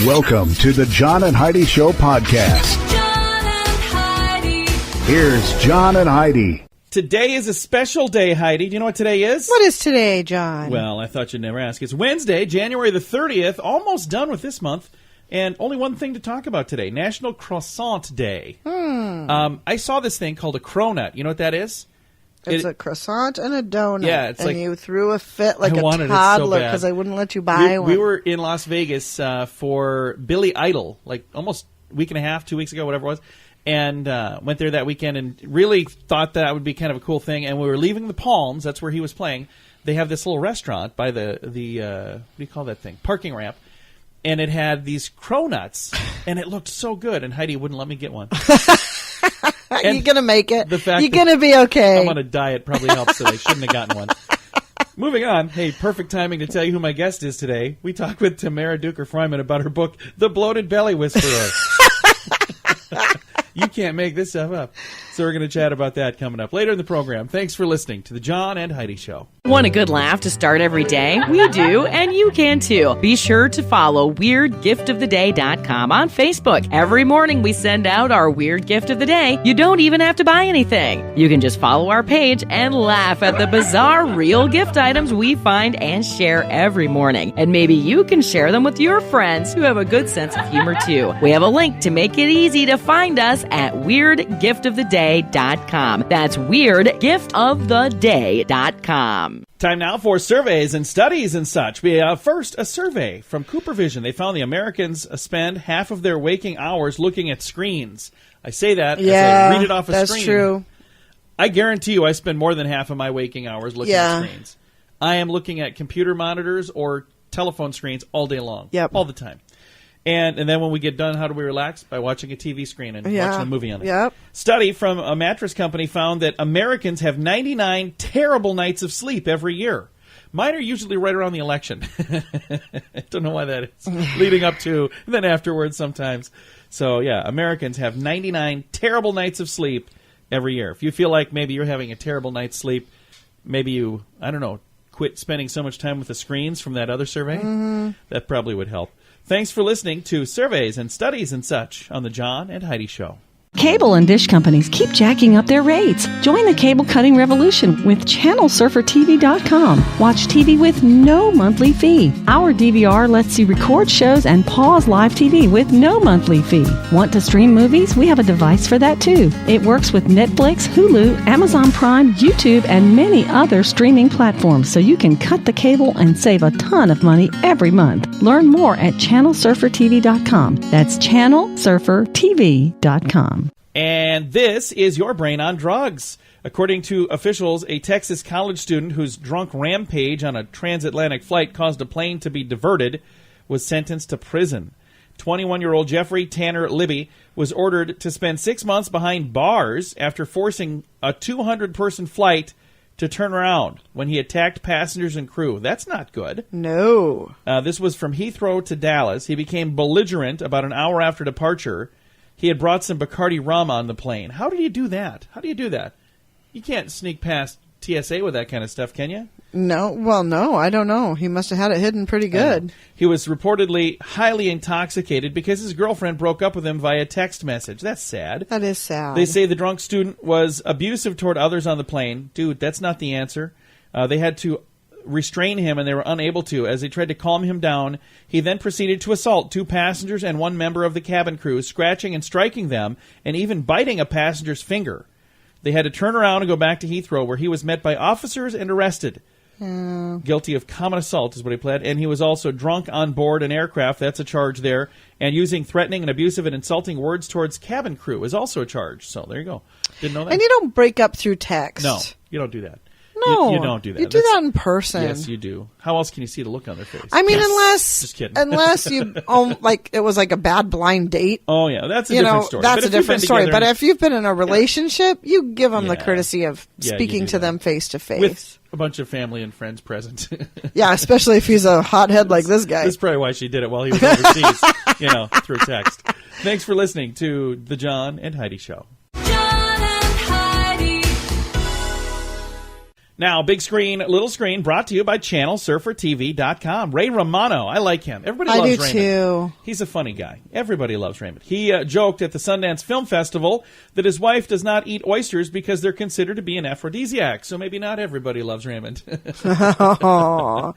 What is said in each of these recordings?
Welcome to the John and Heidi Show podcast. John and Heidi. Here's John and Heidi. Today is a special day, Heidi. Do you know what today is? What is today, John? Well, I thought you'd never ask. It's Wednesday, January the 30th, almost done with this month, and only one thing to talk about today, National Croissant Day. I saw this thing called a cronut. You know what that is? It's a croissant and a donut. Yeah, it's and like, you threw a fit like I a wanted it so toddler bad. because I wouldn't let you buy one. We were in Las Vegas for Billy Idol, like almost a week and a half, 2 weeks ago, whatever it was, and went there that weekend and really thought that would be kind of a cool thing. And we were leaving the Palms. That's where he was playing. They have this little restaurant by the what do you call that thing? Parking ramp. And it had these cronuts, and it looked so good. And Heidi wouldn't let me get one. You're going to make it. The fact You're going to be okay. I'm on a diet probably helps, so I shouldn't have gotten one. Moving on. Hey, perfect timing to tell you who my guest is today. We talk with Tamara Duker-Fryman about her book, The Bloated Belly Whisperer. You can't make this stuff up. So we're going to chat about that coming up later in the program. Thanks for listening to the John and Heidi Show. Want a good laugh to start every day? We do, and you can too. Be sure to follow WeirdGiftOfTheDay.com on Facebook. Every morning we send out our Weird Gift of the Day. You don't even have to buy anything. You can just follow our page and laugh at the bizarre real gift items we find and share every morning. And maybe you can share them with your friends who have a good sense of humor too. We have a link to make it easy to find us at WeirdGiftOfTheDay.com. That's WeirdGiftOfTheDay.com. Time now for surveys and studies and such. We first, a survey from Cooper Vision. They found the Americans spend half of their waking hours looking at screens. I say that as I read it off a that's screen. true. I guarantee you I spend more than half of my waking hours looking at screens. I am looking at computer monitors or telephone screens all day long. Yep. All the time. And then when we get done, how do we relax? By watching a TV screen and watching a movie on it. Yep. Study from a mattress company found that Americans have 99 terrible nights of sleep every year. Mine are usually right around the election. I don't know why that is. Leading up to, and then afterwards sometimes. So, yeah, Americans have 99 terrible nights of sleep every year. If you feel like maybe you're having a terrible night's sleep, maybe you, I don't know, quit spending so much time with the screens from that other survey. That probably would help. Thanks for listening to Surveys and Studies and Such on the John and Heidi Show. Cable and dish companies keep jacking up their rates. Join the cable cutting revolution with ChannelSurferTV.com. Watch TV with no monthly fee. Our DVR lets you record shows and pause live TV with no monthly fee. Want to stream movies? We have a device for that too. It works with Netflix, Hulu, Amazon Prime, YouTube, and many other streaming platforms, so you can cut the cable and save a ton of money every month. Learn more at ChannelSurferTV.com. That's ChannelSurferTV.com. And this is your brain on drugs. According to officials, a Texas college student whose drunk rampage on a transatlantic flight caused a plane to be diverted was sentenced to prison. 21-year-old Jeffrey Tanner Libby was ordered to spend 6 months behind bars after forcing a 200-person flight to turn around when he attacked passengers and crew. That's not good. No. This was from Heathrow to Dallas. He became belligerent about an hour after departure. He had brought some Bacardi rum on the plane. How do you do that? You can't sneak past TSA with that kind of stuff, can you? No. Well, no, I don't know. He must have had it hidden pretty good. He was reportedly highly intoxicated because his girlfriend broke up with him via text message. That's sad. That is sad. They say the drunk student was abusive toward others on the plane. Dude, that's not the answer. They had to restrain him, and they were unable to. As they tried to calm him down, he then proceeded to assault 2 passengers and 1 member of the cabin crew, scratching and striking them, and even biting a passenger's finger. They had to turn around and go back to Heathrow, where he was met by officers and arrested. Guilty of common assault is what he pled, and he was also drunk on board an aircraft. That's a charge there. And using threatening and abusive and insulting words towards cabin crew is also a charge. So there you go. Didn't know that. And you don't break up through text. No, you don't do that. No, you don't do that. You do that in person. Yes, you do. How else can you see the look on their face? I mean, Yes. Just kidding. unless you, like it was like a bad blind date. Oh yeah, that's a different story. That's a different story. But if you've been in a relationship, you give them the Yeah. courtesy of Yeah, you speaking do to that. them face to face. with a bunch of family and friends present. Yeah, especially if he's a hothead like this guy. That's probably why she did it while he was overseas, through text. Thanks for listening to the John and Heidi Show. John and Heidi. Now, big screen, little screen, brought to you by ChannelSurferTV.com. Ray Romano, I like him. Everybody I loves do Raymond. too. He's a funny guy. Everybody loves Raymond. He joked at the Sundance Film Festival that his wife does not eat oysters because they're considered to be an aphrodisiac. So maybe not everybody loves Raymond. Oh,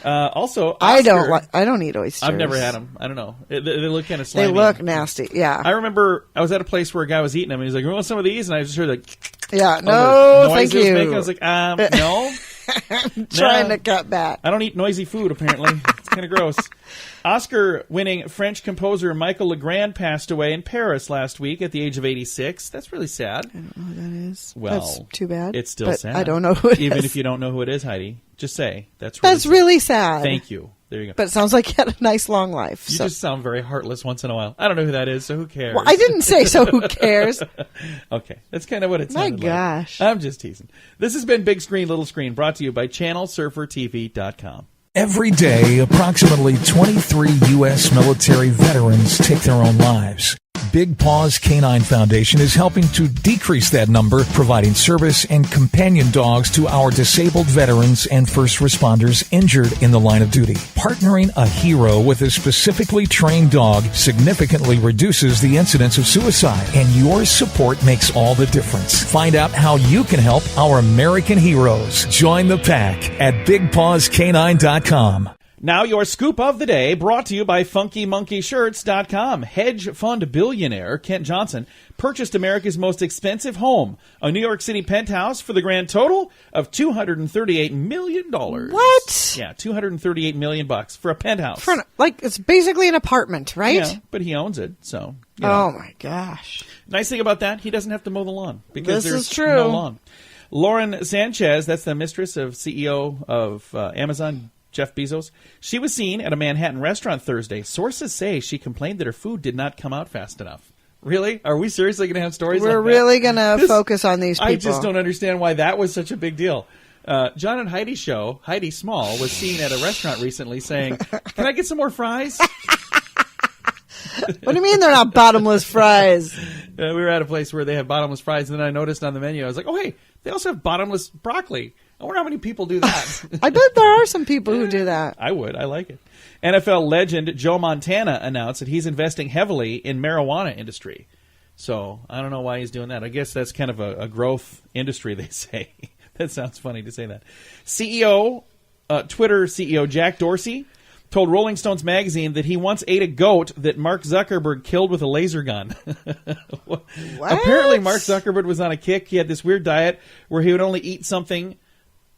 Also, I Oscar- don't eat oysters. I've never had them. I don't know. They look kind of slimy. They look nasty. Yeah. I remember I was at a place where a guy was eating them, and he's like, "You want some of these?" And I just heard like, Yeah. all No, the noise thank it was you. making. I was like, no. Trying No. to cut back. I don't eat noisy food, apparently. It's kind of gross. Oscar-winning French composer Michael Legrand passed away in Paris last week at the age of 86. That's really sad. I don't know who that is. Well, that's too bad. It's still but sad. I don't know who it is. Even if you don't know who it is, Heidi, just say, that's really That's sad. really sad. Thank you. There you go. But it sounds like he had a nice long life. You So. just sound very heartless once in a while. I don't know who that is, so who cares? Well, I didn't say so. Who cares? Okay, that's kind of what it My sounded like. gosh. I'm just teasing. This has been Big Screen, Little Screen, brought to you by ChannelSurferTV.com. Every day, approximately 23 U.S. military veterans take their own lives. Big Paws Canine Foundation is helping to decrease that number, providing service and companion dogs to our disabled veterans and first responders injured in the line of duty. Partnering a hero with a specifically trained dog significantly reduces the incidence of suicide, and your support makes all the difference. Find out how you can help our American heroes. Join the pack at BigPawsCanine.com. Now your scoop of the day, brought to you by FunkyMonkeyShirts.com. Hedge fund billionaire Kent Johnson purchased America's most expensive home, a New York City penthouse, for the grand total of $238 million. What? Yeah, $238 million for a penthouse. Like, it's basically an apartment, right? Yeah, but he owns it, so. You know. Oh, my gosh. Nice thing about that, he doesn't have to mow the lawn because This there's is true. no lawn. Lauren Sanchez, that's the mistress of CEO of Amazon, Jeff Bezos. She was seen at a Manhattan restaurant Thursday. Sources say she complained that her food did not come out fast enough. Really? Are we seriously going to have stories like that? We're really going to focus on these people. I just don't understand why that was such a big deal. John and Heidi's show, Heidi Small, was seen at a restaurant recently saying, "Can I get some more fries?" What do you mean they're not bottomless fries? We were at a place where they have bottomless fries, and then I noticed on the menu, I was like, "Oh, hey, they also have bottomless broccoli." I wonder how many people do that. I bet there are some people who do that. I would. I like it. NFL legend Joe Montana announced that he's investing heavily in marijuana industry. So I don't know why he's doing that. I guess that's kind of a growth industry, they say. That sounds funny to say that. Twitter CEO Jack Dorsey told Rolling Stones magazine that he once ate a goat that Mark Zuckerberg killed with a laser gun. What? Apparently Mark Zuckerberg was on a kick. He had this weird diet where he would only eat something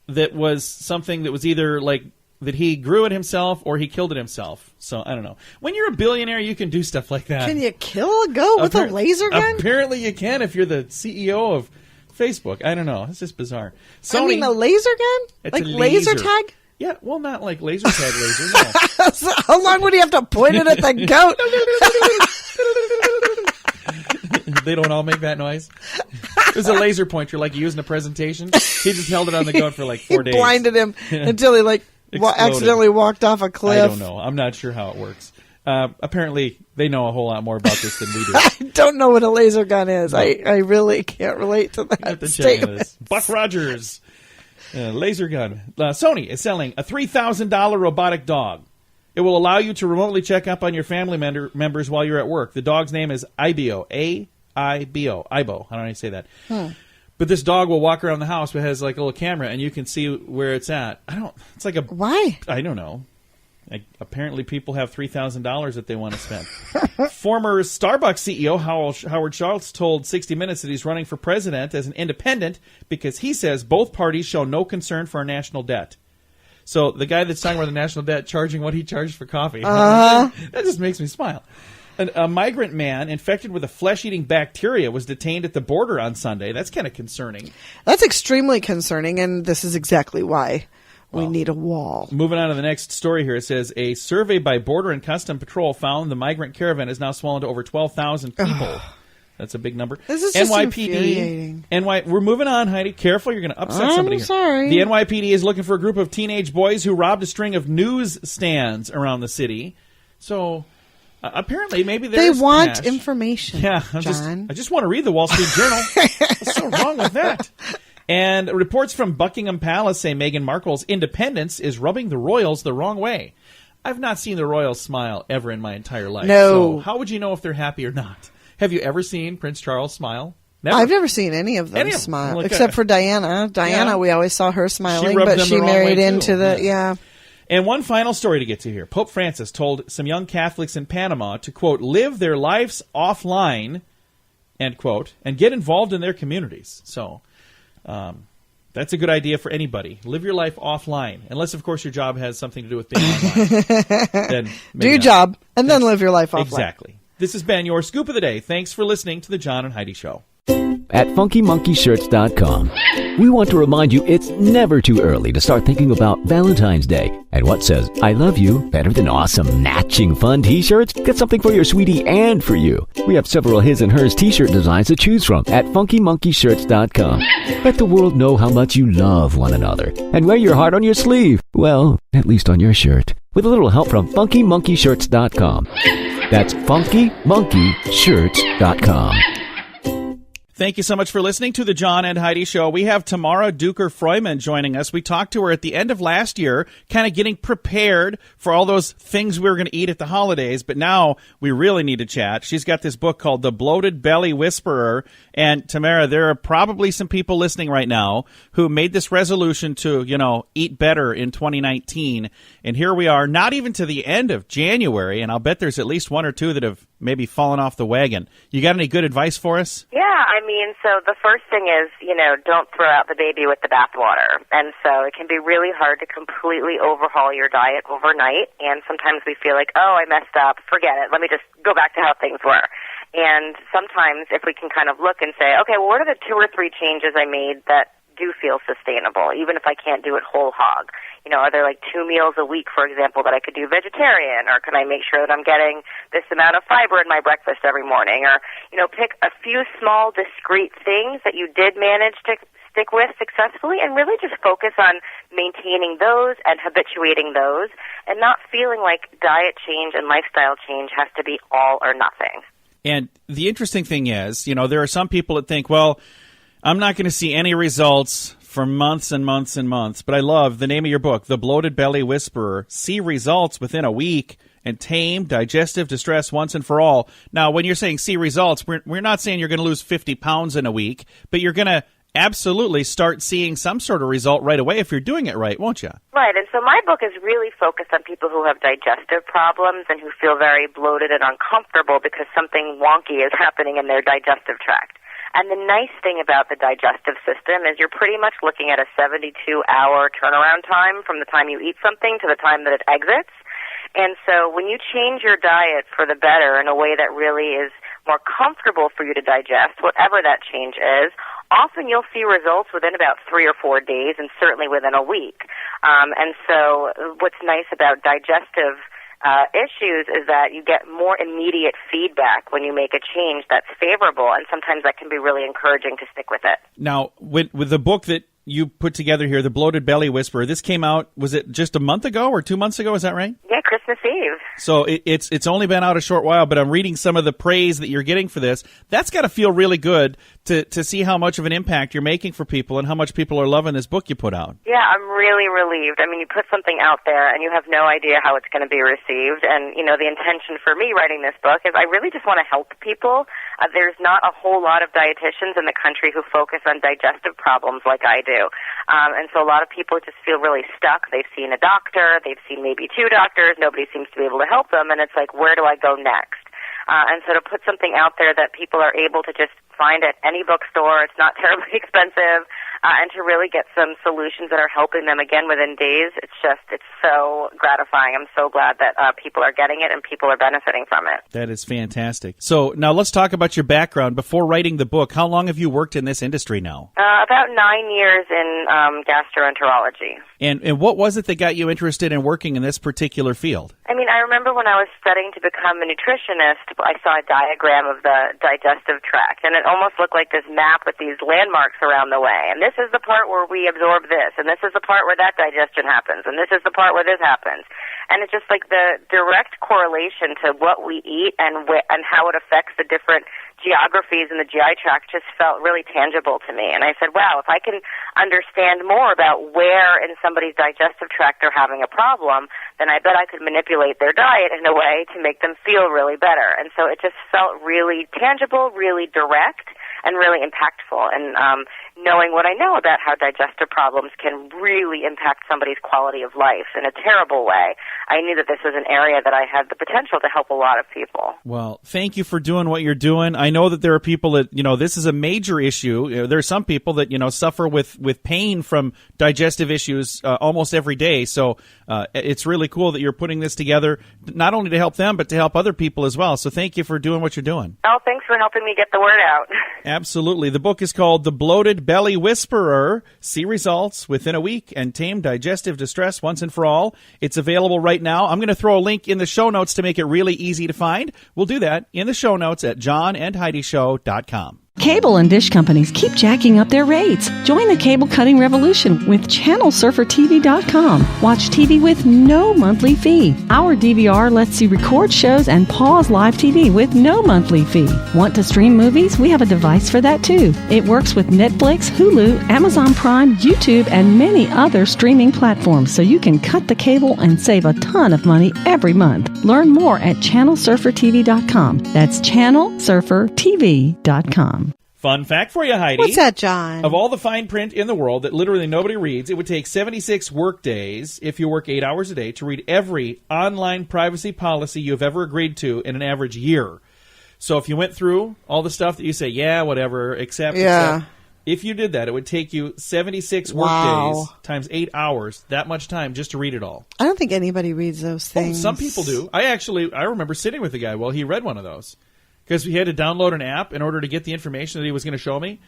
that was either like that he grew it himself or he killed it himself. So I don't know. When you're a billionaire, you can do stuff like that. Can you kill a goat with a laser gun? Apparently you can if you're the CEO of Facebook. I don't know. It's just bizarre. Sony, I mean, a laser gun? It's Like a laser laser. tag? Yeah, well, not like laser tag laser. No. So how long would he have to point it at the goat? They don't all make that noise. It was a laser pointer like you used in a presentation. He just held it on the goat for like 4 days. He blinded him until he Exploded. accidentally walked off a cliff. I don't know. I'm not sure how it works. Apparently, they know a whole lot more about this than we do. I don't know what a laser gun is. I really can't relate to You have that to check into statement. this. Buck Rogers, laser gun. Sony is selling a $3,000 robotic dog. It will allow you to remotely check up on your family members while you're at work. The dog's name is Aibo. A-I-B-O. Aibo. I don't know how you say that. But this dog will walk around the house. It has like a little camera, and you can see where it's at. It's like a... Why? I don't know. Apparently, people have $3,000 that they want to spend. Former Starbucks CEO Howard Schultz told 60 Minutes that he's running for president as an independent because he says both parties show no concern for our national debt. So the guy that's talking about the national debt charging what he charged for coffee. That just makes me smile. A migrant man infected with a flesh-eating bacteria was detained at the border on Sunday. That's kind of concerning. That's extremely concerning, and this is exactly why we need a wall. Moving on to the next story here, it says a survey by Border and Custom Patrol found the migrant caravan is now swollen to over 12,000 people. That's a big number. This is just infuriating. We're moving on, Heidi. Careful, you're going to upset somebody here. Sorry. The NYPD is looking for a group of teenage boys who robbed a string of news stands around the city. So apparently, maybe They there's want cash. information. Yeah, John. I just want to read the Wall Street Journal. What's so wrong with that? And reports from Buckingham Palace say Meghan Markle's independence is rubbing the royals the wrong way. I've not seen the royals smile ever in my entire life. No. So how would you know if they're happy or not? Have you ever seen Prince Charles smile? Never. I've never seen any of them Any of them. smile, Look, except for Diana. Diana, Yeah. we always saw her smiling, rubbed but them she the wrong married way, into too. the, Yeah. yeah. And one final story to get to here. Pope Francis told some young Catholics in Panama to, quote, live their lives offline, end quote, and get involved in their communities. So that's a good idea for anybody. Live your life offline. Unless, of course, your job has something to do with being online. Then Do maybe your not. job, and then live your life offline. Exactly. This has been your Scoop of the Day. Thanks for listening to The John and Heidi Show. At FunkyMonkeyShirts.com, we want to remind you it's never too early to start thinking about Valentine's Day. And what says I love you better than awesome, matching fun t-shirts? Get something for your sweetie and for you. We have several his and hers t-shirt designs to choose from at FunkyMonkeyShirts.com. Let the world know how much you love one another. And wear your heart on your sleeve. Well, at least on your shirt. With a little help from FunkyMonkeyShirts.com. That's FunkyMonkeyShirts.com. Thank you so much for listening to the John and Heidi Show. We have Tamara Duker-Freumann joining us. We talked to her at the end of last year, kind of getting prepared for all those things we were going to eat at the holidays, but now we really need to chat. She's got this book called The Bloated Belly Whisperer. And Tamara, there are probably some people listening right now who made this resolution to, eat better in 2019. And here we are, not even to the end of January, and I'll bet there's at least one or two that have maybe fallen off the wagon. You got any good advice for us? Yeah, so the first thing is, don't throw out the baby with the bathwater. And so it can be really hard to completely overhaul your diet overnight. And sometimes we feel like, oh, I messed up, forget it, let me just go back to how things were. And sometimes if we can kind of look and say, okay, well, what are the 2 or 3 changes I made that do feel sustainable, even if I can't do it whole hog? Are there like 2 meals a week, for example, that I could do vegetarian? Or can I make sure that I'm getting this amount of fiber in my breakfast every morning? Or, pick a few small, discrete things that you did manage to stick with successfully and really just focus on maintaining those and habituating those and not feeling like diet change and lifestyle change has to be all or nothing. And the interesting thing is, there are some people that think, well, I'm not going to see any results for months and months and months. But I love the name of your book, The Bloated Belly Whisperer. See results within a week and tame digestive distress once and for all. Now, when you're saying see results, we're not saying you're going to lose 50 pounds in a week, but you're going to absolutely start seeing some sort of result right away if you're doing it right, won't you? Right, and so my book is really focused on people who have digestive problems and who feel very bloated and uncomfortable because something wonky is happening in their digestive tract. And the nice thing about the digestive system is you're pretty much looking at a 72-hour turnaround time from the time you eat something to the time that it exits. And so when you change your diet for the better in a way that really is more comfortable for you to digest, whatever that change is, often you'll see results within about 3 or 4 days and certainly within a week. And so what's nice about digestive issues is that you get more immediate feedback when you make a change that's favorable, and sometimes that can be really encouraging to stick with it. Now, with the book that you put together here, The Bloated Belly Whisperer, this came out, was it just a month ago or 2 months ago? Is that right? Yeah, Christmas Eve. So it's only been out a short while, but I'm reading some of the praise that you're getting for this. That's got to feel really good to see how much of an impact you're making for people and how much people are loving this book you put out. Yeah, I'm really relieved. You put something out there and you have no idea how it's going to be received. And, the intention for me writing this book is I really just want to help people. There's not a whole lot of dietitians in the country who focus on digestive problems like I do. And so a lot of people just feel really stuck. They've seen a doctor, they've seen maybe 2 doctors, nobody seems to be able to help them, and it's like, where do I go next? And so to put something out there that people are able to just find at any bookstore, it's not terribly expensive, and to really get some solutions that are helping them again within days, it's so gratifying. I'm so glad that people are getting it and people are benefiting from it. That is fantastic. So now let's talk about your background. Before writing the book, how long have you worked in this industry now? About 9 years in gastroenterology. And what was it that got you interested in working in this particular field? I remember when I was studying to become a nutritionist, I saw a diagram of the digestive tract, and it almost look like this map with these landmarks around the way. And this is the part where we absorb this, and this is the part where that digestion happens, and this is the part where this happens. And it's just like the direct correlation to what we eat and how it affects the different geographies in the GI tract just felt really tangible to me. And I said, wow, if I can understand more about where in somebody's digestive tract they're having a problem, then I bet I could manipulate their diet in a way to make them feel really better. And so it just felt really tangible, really direct, and really impactful. And knowing what I know about how digestive problems can really impact somebody's quality of life in a terrible way, I knew that this was an area that I had the potential to help a lot of people. Well, thank you for doing what you're doing. I know that there are people that, this is a major issue. There are some people that, suffer with pain from digestive issues almost every day. So it's really cool that you're putting this together, not only to help them, but to help other people as well. So thank you for doing what you're doing. Oh, thanks for helping me get the word out. Absolutely. The book is called The Bloated Belly Whisperer. See results within a week and tame digestive distress once and for all. It's available right now. I'm going to throw a link in the show notes to make it really easy to find. We'll do that in the show notes at johnandheidishow.com. Cable and dish companies keep jacking up their rates. Join the cable cutting revolution with ChannelSurferTV.com. Watch TV with no monthly fee. Our DVR lets you record shows and pause live TV with no monthly fee. Want to stream movies? We have a device for that too. It works with Netflix, Hulu, Amazon Prime, YouTube, and many other streaming platforms, so you can cut the cable and save a ton of money every month. Learn more at ChannelSurferTV.com. That's ChannelSurferTV.com. Fun fact for you, Heidi. What's that, John? Of all the fine print in the world that literally nobody reads, it would take 76 work days if you work 8 hours a day to read every online privacy policy you've ever agreed to in an average year. So if you went through all the stuff that you say, yeah, whatever, except, if you did that, it would take you 76 work days times 8 hours, that much time just to read it all. I don't think anybody reads those things. Oh, some people do. I remember sitting with a guy while he read one of those. Because he had to download an app in order to get the information that he was going to show me.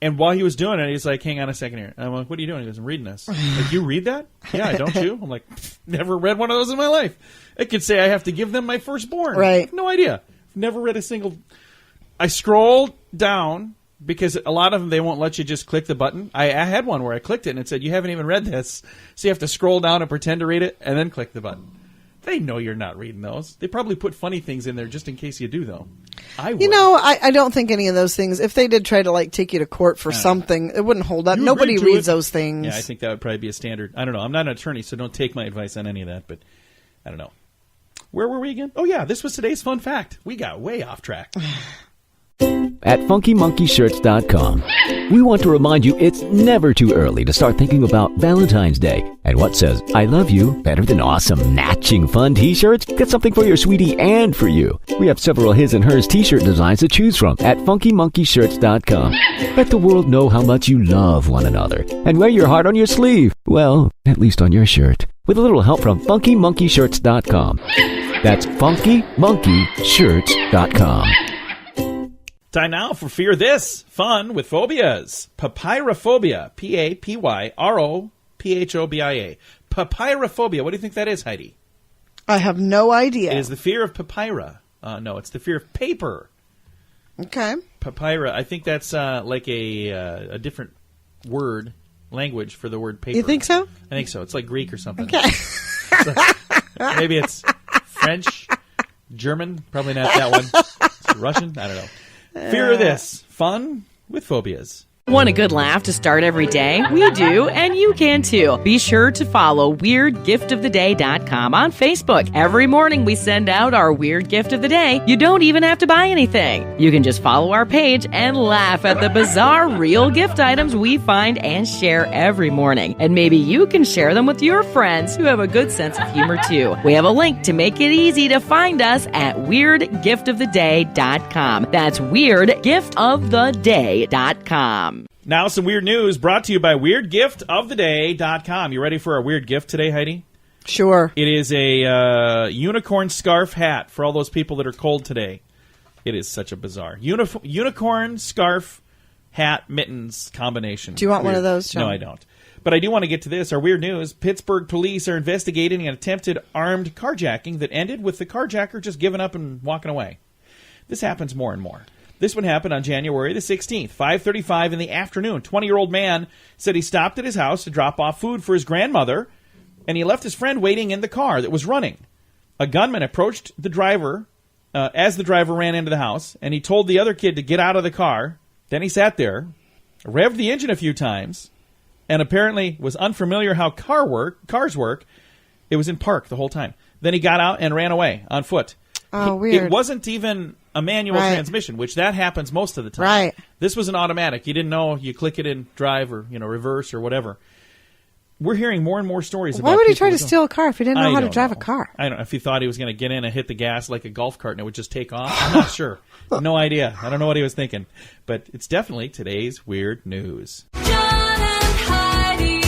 And while he was doing it, he's like, hang on a second here. I'm like, what are you doing? He goes, I'm reading this. Like, you read that? Yeah, don't you? I'm like, never read one of those in my life. It could say I have to give them my firstborn. Right. No idea. Never read a single. I scrolled down because a lot of them, they won't let you just click the button. I had one where I clicked it and it said, you haven't even read this. So you have to scroll down and pretend to read it and then click the button. They know you're not reading those. They probably put funny things in there just in case you do, though. I would. I don't think any of those things, if they did try to take you to court for something, it wouldn't hold up. Nobody reads those things. Yeah, I think that would probably be a standard. I don't know. I'm not an attorney, so don't take my advice on any of that, but I don't know. Where were we again? Oh, yeah, this was today's fun fact. We got way off track. At FunkyMonkeyShirts.com, we want to remind you it's never too early to start thinking about Valentine's Day. And what says, I love you, better than awesome, matching fun t-shirts? Get something for your sweetie and for you. We have several his and hers t-shirt designs to choose from at FunkyMonkeyShirts.com. Let the world know how much you love one another. And wear your heart on your sleeve. Well, at least on your shirt. With a little help from FunkyMonkeyShirts.com. That's FunkyMonkeyShirts.com. Time now for Fear This, fun with phobias. Papyrophobia, Papyrophobia. Papyrophobia, what do you think that is, Heidi? I have no idea. It is the fear of papyra. No, it's the fear of paper. Okay. Papyra, I think that's like a different word, language for the word paper. You think so? I think so. It's like Greek or something. Okay. Maybe it's French, German, probably not that one. It's Russian, I don't know. Fear of this, fun with phobias. Want a good laugh to start every day? We do, and you can too. Be sure to follow WeirdGiftOfTheDay.com on Facebook. Every morning we send out our Weird Gift of the Day. You don't even have to buy anything. You can just follow our page and laugh at the bizarre real gift items we find and share every morning. And maybe you can share them with your friends who have a good sense of humor too. We have a link to make it easy to find us at WeirdGiftOfTheDay.com. That's WeirdGiftOfTheDay.com. Now some weird news brought to you by WeirdGiftOfTheDay.com. You ready for our weird gift today, Heidi? Sure. It is a unicorn scarf hat for all those people that are cold today. It is such a bizarre. Unicorn scarf hat mittens combination. Do you want one of those, John? No, I don't. But I do want to get to this. Our weird news. Pittsburgh police are investigating an attempted armed carjacking that ended with the carjacker just giving up and walking away. This happens more and more. This one happened on January the 16th, 5:35 in the afternoon. 20-year-old man said he stopped at his house to drop off food for his grandmother, and he left his friend waiting in the car that was running. A gunman approached the driver as the driver ran into the house, and he told the other kid to get out of the car. Then he sat there, revved the engine a few times, and apparently was unfamiliar how cars work. It was in park the whole time. Then he got out and ran away on foot. Oh, weird. It wasn't even a manual transmission, which that happens most of the time. Right. This was an automatic. You didn't know. You click it in drive or reverse or whatever. We're hearing more and more stories about Why would he people try who to steal a car if he didn't know how to drive a know. car? I don't know if he thought he was going to get in and hit the gas like a golf cart and it would just take off. I'm not sure. No idea. I don't know what he was thinking. But it's definitely today's weird news. John and Heidi.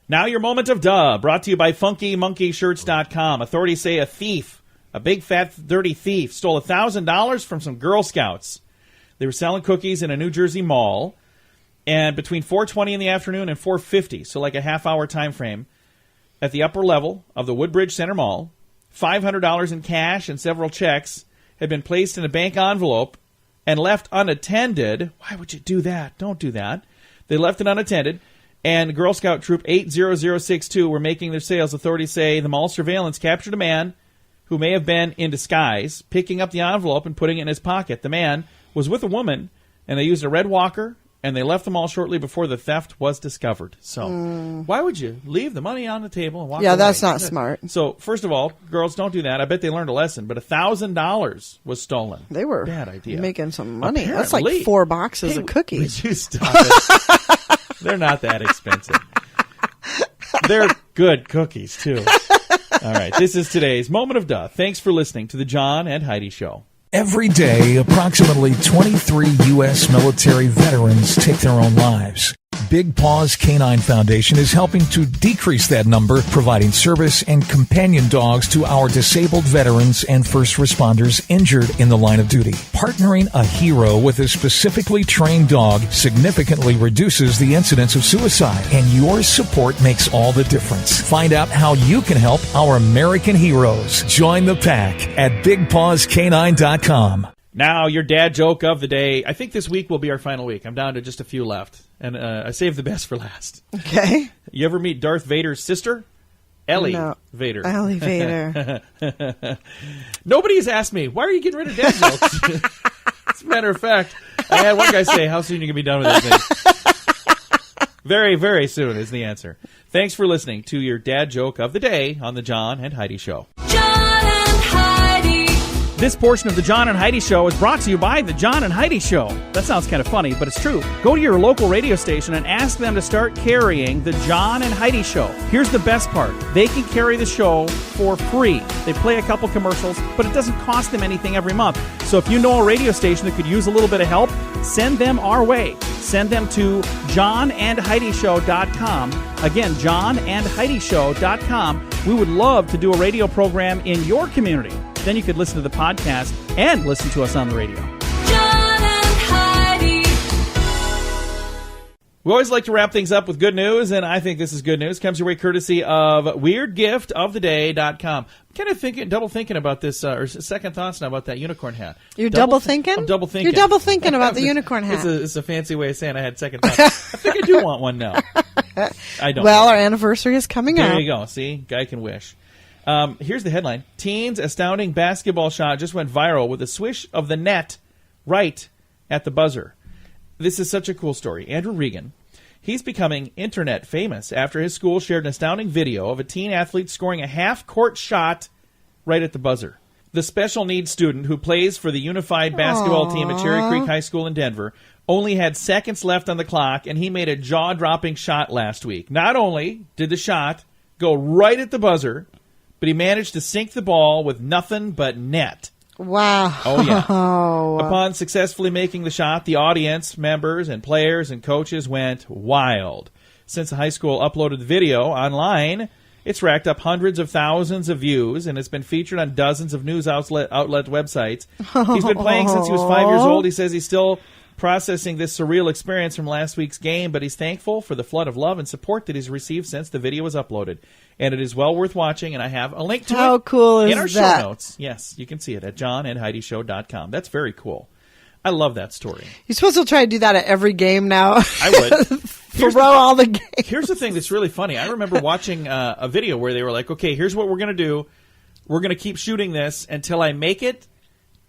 Now your moment of duh, brought to you by FunkyMonkeyShirts.com. Authorities say a thief, a big fat dirty thief, stole $1,000 from some Girl Scouts. They were selling cookies in a New Jersey mall, and between 4:20 in the afternoon and 4:50, so like a half-hour time frame, at the upper level of the Woodbridge Center Mall, $500 in cash and several checks had been placed in a bank envelope and left unattended. Why would you do that? Don't do that. They left it unattended, and Girl Scout Troop 80062 were making their sales. Authorities say the mall surveillance captured a man who may have been in disguise, picking up the envelope and putting it in his pocket. The man was with a woman, and they used a red walker, and they left the mall shortly before the theft was discovered. So why would you leave the money on the table and walk away? That's not smart. So, first of all, girls, don't do that. I bet they learned a lesson. But $1,000 was stolen. They were bad idea. making some money. That's Apparently. like 4 boxes Hey, of cookies. would you stop it? They're not that expensive. They're good cookies, too. All right, this is today's Moment of Duh. Thanks for listening to the John and Heidi Show. Every day, approximately 23 U.S. military veterans take their own lives. Big Paws Canine Foundation is helping to decrease that number, providing service and companion dogs to our disabled veterans and first responders injured in the line of duty. Partnering a hero with a specifically trained dog significantly reduces the incidence of suicide, and your support makes all the difference. Find out how you can help our American heroes. Join the pack at BigPawsCanine.com. Now, your dad joke of the day. I think this week will be our final week. I'm down to just a few left. And I saved the best for last. Okay. You ever meet Darth Vader's sister? Ellie Vader. Ellie Vader. Nobody has asked me, why are you getting rid of dad jokes? As a matter of fact, I had one guy say, how soon are you going to be done with this thing? Very, very soon is the answer. Thanks for listening to your dad joke of the day on the John and Heidi Show. John and Heidi. This portion of the John and Heidi Show is brought to you by the John and Heidi Show. That sounds kind of funny, but it's true. Go to your local radio station and ask them to start carrying the John and Heidi Show. Here's the best part. They can carry the show for free. They play a couple commercials, but it doesn't cost them anything every month. So if you know a radio station that could use a little bit of help, send them our way. Send them to johnandheidishow.com. Again, johnandheidishow.com. We would love to do a radio program in your community. Then you could listen to the podcast and listen to us on the radio. John and Heidi. We always like to wrap things up with good news, and I think this is good news. Comes your way courtesy of WeirdGiftOfTheDay.com. I'm kind of double thinking about this, or second thoughts now about that unicorn hat. You're double thinking? I'm double thinking. You're double thinking about the unicorn hat. It's a fancy way of saying I had second thoughts. I think I do want one now. I don't. Well, our anniversary is coming up. There you go. See? Guy can wish. Here's the headline. Teen's astounding basketball shot just went viral with a swish of the net right at the buzzer. This is such a cool story. Andrew Regan, he's becoming internet famous after his school shared an astounding video of a teen athlete scoring a half-court shot right at the buzzer. The special needs student who plays for the unified basketball team at Cherry Creek High School in Denver only had seconds left on the clock, and he made a jaw-dropping shot last week. Not only did the shot go right at the buzzer, but he managed to sink the ball with nothing but net. Wow. Oh, yeah. Upon successfully making the shot, the audience members and players and coaches went wild. Since the high school uploaded the video online, it's racked up hundreds of thousands of views, and it's been featured on dozens of news outlet websites. He's been playing since he was 5 years old. He says he's still processing this surreal experience from last week's game, but he's thankful for the flood of love and support that he's received since the video was uploaded. And it is well worth watching, and I have a link to How it cool is in our that? show notes. Yes, you can see it at johnandheidishow.com. That's very cool. I love that story. You're supposed to try to do that at every game now. I would. Throw all the games. Here's the thing that's really funny. I remember watching a video where they were like, okay, here's what we're going to do. We're going to keep shooting this until I make it,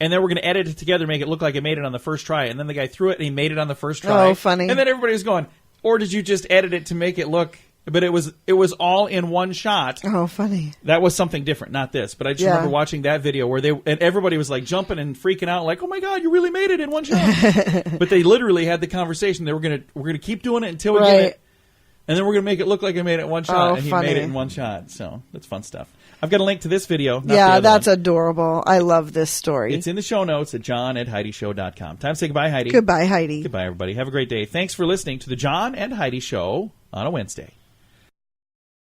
and then we're going to edit it together, make it look like I made it on the first try. And then the guy threw it, and he made it on the first try. Oh, funny. And then everybody was going, or did you just edit it to make it look... But it was all in one shot. Oh, funny. That was something different, not this. But I just remember watching that video where and everybody was like jumping and freaking out, like, "Oh my God, you really made it in one shot!" But they literally had the conversation. We're gonna keep doing it until we get it, and then we're gonna make it look like I made it in one shot. Oh, and he funny. made it in one shot. So that's fun stuff. I've got a link to this video. Not the Yeah, other that's one. adorable. I love this story. It's in the show notes at johnandheidishow.com. Time to say goodbye, Heidi. Goodbye, Heidi. Goodbye, everybody. Have a great day. Thanks for listening to the John and Heidi Show on a Wednesday.